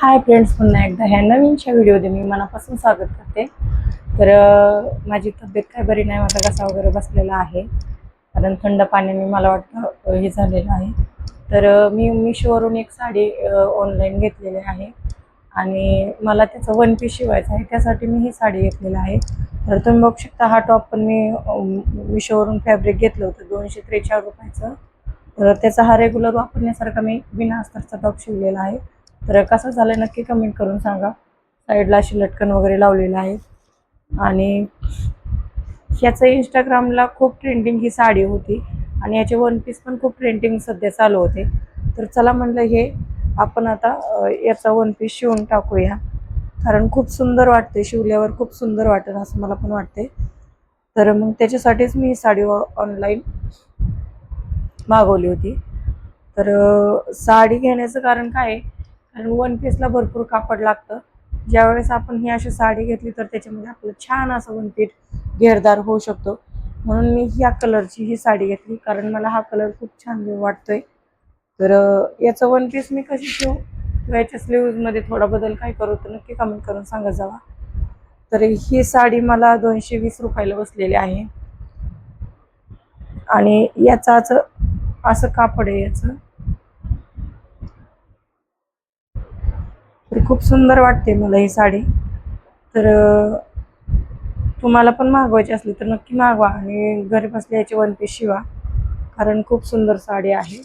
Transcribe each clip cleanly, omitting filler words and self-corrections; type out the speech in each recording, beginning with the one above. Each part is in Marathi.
हाय फ्रेंड्स, पुन्हा एकदा ह्या नवीनच्या व्हिडिओमध्ये मी मनापासून स्वागत करते. तर माझी तब्येत काय बरी नाही, माझा घसा वगैरे बसलेला आहे कारण थंड पाण्याने मला वाटतं हे झालेलं आहे. तर मी मिशोवरून एक साडी ऑनलाईन घेतलेली आहे आणि मला त्याचं वन पीस शिवायचं आहे, त्यासाठी मी ही साडी घेतलेली आहे. तर तुम्ही बघू शकता, हा टॉप पण मी मिशोवरून फॅब्रिक घेतलं होतं 243 रुपयाचं. तर त्याचा हा रेग्युलर वापरण्यासारखा मी बिना अस्तरचा टॉप शिवलेला आहे. तर कसं झालं नक्की कमेंट करून सांगा. साईडला अशी लटकन वगैरे लावलेलं आहे आणि ह्याचं इंस्टाग्रामला खूप ट्रेंडिंग ही साडी होती आणि याचे वन पीस पण खूप ट्रेंडिंग सध्या चालू होते. तर चला म्हणलं हे आपण आता याचा वन पीस शिवून टाकूया, कारण खूप सुंदर वाटते, शिवल्यावर खूप सुंदर वाटेल असं मला पण वाटते. तर मग त्याच्यासाठीच मी ही साडी ऑनलाईन मागवली होती. तर साडी घेण्याचं कारण काय आहे, कारण वन पीसला भरपूर कापड लागतं. ज्यावेळेस आपण ही अशी साडी घेतली तर त्याच्यामध्ये आपलं छान असं वन पीस घेरदार होऊ शकतो. म्हणून मी ह्या कलरची ही साडी घेतली, कारण मला हा कलर खूप छान वाटतोय. तर याचं वन पीस मी कशी शिवू किंवा याच्या स्लीव्जमध्ये थोडा बदल काय करू तर नक्की कमेंट करून सांगा जावा. तर ही साडी मला 220 रुपयाला बसलेली आहे आणि याचाच असं कापड आहे याचं. तर खूप सुंदर वाटते मला ही साडी. तर तुम्हाला पण मागवायची असली तर नक्की मागवा आणि घरी बसल्या याचे वन पीस शिवा, कारण खूप सुंदर साडी आहे.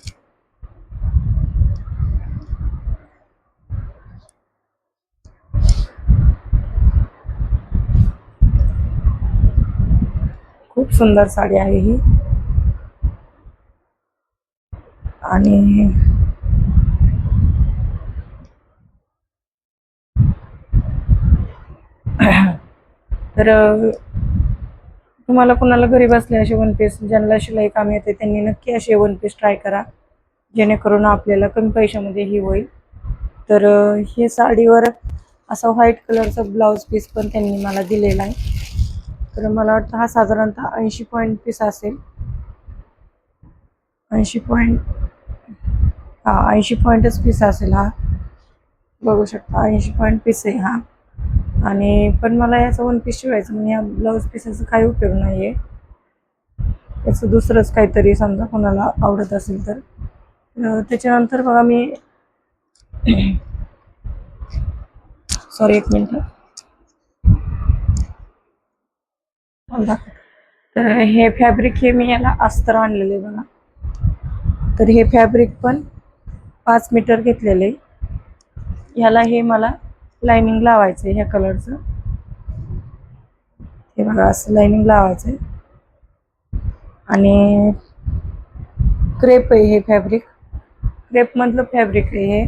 खूप सुंदर साडी आहे ही. आणि तर तुम्हाला कोणाला घरी बसले असे वन पीस, ज्यांना शिलाई काम येते त्यांनी नक्की असे वन पीस ट्राय करा, जेणेकरून आपल्याला कमी पैशामध्ये ही होईल. तर हे साडीवर असा व्हाईट कलरचा ब्लाऊज पीस पण त्यांनी मला दिलेला आहे. तर मला वाटतं हा साधारणतः 80 पॉईंट पीस असेल. 80 पॉईंट, हा 80 पॉईंटच पीस असेल हा. बघू शकता 80 पॉईंट पीस आहे हा. आणि पण मला याचा वन पीस शिवायचं म्हणजे या ब्लाऊज पीसाचा काही उपयोग नाही आहे. याचं दुसरंच काहीतरी समजा कोणाला आवडत असेल तर. त्याच्यानंतर बघा मी सॉरी, एक मिनिट. तर हे फॅब्रिक हे मी याला अस्तर आणलेले बघा. तर हे फॅब्रिक पण 5 मीटर घेतलेले. ह्याला हे मला लाइनिंग लावायचं आहे ह्या कलरचं. हे बघा असं लाइनिंग लावायचं आहे आणि क्रेप आहे हे फॅब्रिक, क्रेपमधलं फॅब्रिक आहे हे.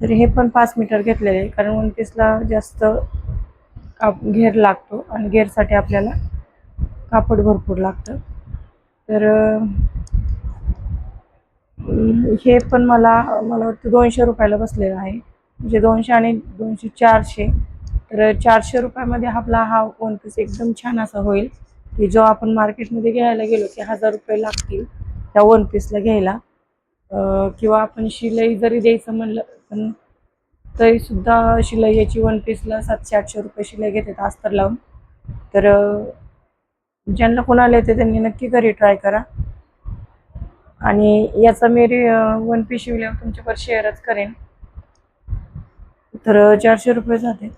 तर हे पण 5 मीटर घेतलेले आहे, कारण वन पीसला जास्त घेर लागतो आणि घेरसाठी आपल्याला कापड भरपूर लागतं. तर हे पण मला वाटतं 200 रुपयाला बसलेलं आहे, म्हणजे 200 आणि 200 400. तर 400 रुपयामध्ये आपला हा वन पीस एकदम छान असा होईल, की जो आपण मार्केटमध्ये घ्यायला गेलो की 1000 रुपये लागतील त्या वन पीसला घ्यायला. किंवा आपण शिलाई जरी द्यायचं म्हणलं पण तरीसुद्धा शिलाई याची वन पीसला 700-800 रुपये शिलाई घेतात अस्तर लावून. तर ज्यांना कोणाला येते त्यांनी नक्की घरी ट्राय करा. आणि याचा मी वन पीस शिवल्यावर तुमच्यावर शेअरच करेन. तर 400 रुपये जाते.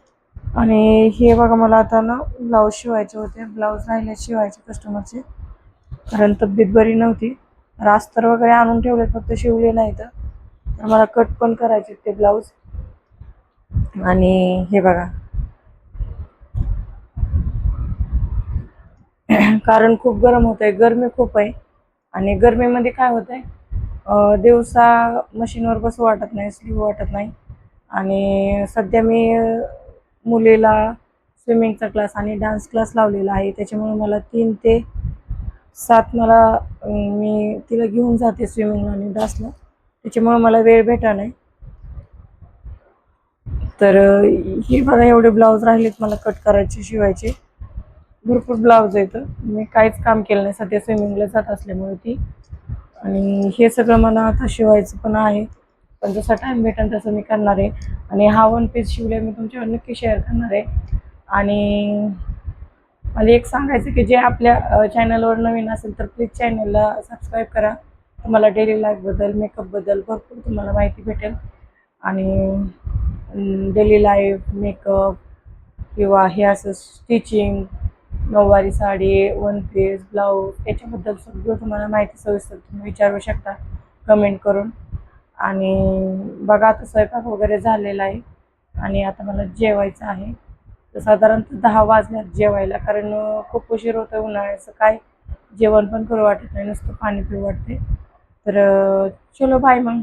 आणि हे बघा मला आता ना ब्लाऊज शिवायचे होते, ब्लाऊज राहिले शिवायचे कस्टमरचे, कारण तब्येत बरी नव्हती. अस्तर वगैरे आणून ठेवले, फक्त शिवले नाही. तर मला कट पण करायचे ते ब्लाऊज. आणि हे बघा कारण खूप गरम होत आहे, गरमी खूप आहे. आणि गरमीमध्ये काय होत आहे, दिवसा मशीनवर बसू वाटत नाही, स्लीव वाटत नाही. आणि सध्या मी मुलीला स्विमिंगचा क्लास आणि डान्स क्लास लावलेला आहे, त्याच्यामुळे मला 3 ते 7 मला मी तिला घेऊन जाते स्विमिंगला आणि डान्सला, त्याच्यामुळे मला वेळ भेटा नाही. तर हे बघा एवढे ब्लाऊज राहिलेत मला कट करायचे, शिवायचे. भरपूर ब्लाऊज आहेत, मी काहीच काम केलं नाही सध्या स्विमिंगला जात असल्यामुळे ती. आणि हे सगळं मला आता शिवायचं पण आहे. पण जसा टाइम भेटेल तसं मी करणार आहे. आणि हा वन पीस शिवले मी तुमच्यावर नक्की शेअर करणार आहे. आणि मला एक सांगायचं की जे आपल्या चॅनलवर नवीन असेल तर प्लीज चॅनलला सबस्क्राईब करा. तुम्हाला डेली लाईफबद्दल मेकअपबद्दल भरपूर तुम्हाला माहिती भेटेल. आणि डेली लाईफ मेकअप किंवा हे असं स्टिचिंग, नऊवारी साडी, वन पीस, ब्लाऊज याच्याबद्दल सगळं तुम्हाला माहिती सविस्तर तुम्ही विचारू शकता कमेंट करून. आणि बघा आता स्वयंपाक वगैरे झालेला आहे आणि आता मला जेवायचं आहे. तर साधारणतः 10 वाजल्यात जेवायला, कारण खूप उशीर होतं उन्हाळ्याचं काय जेवण पण करू वाटत नाही, नुसतं पाणी पिऊ वाटते. तर चलो बाय मग.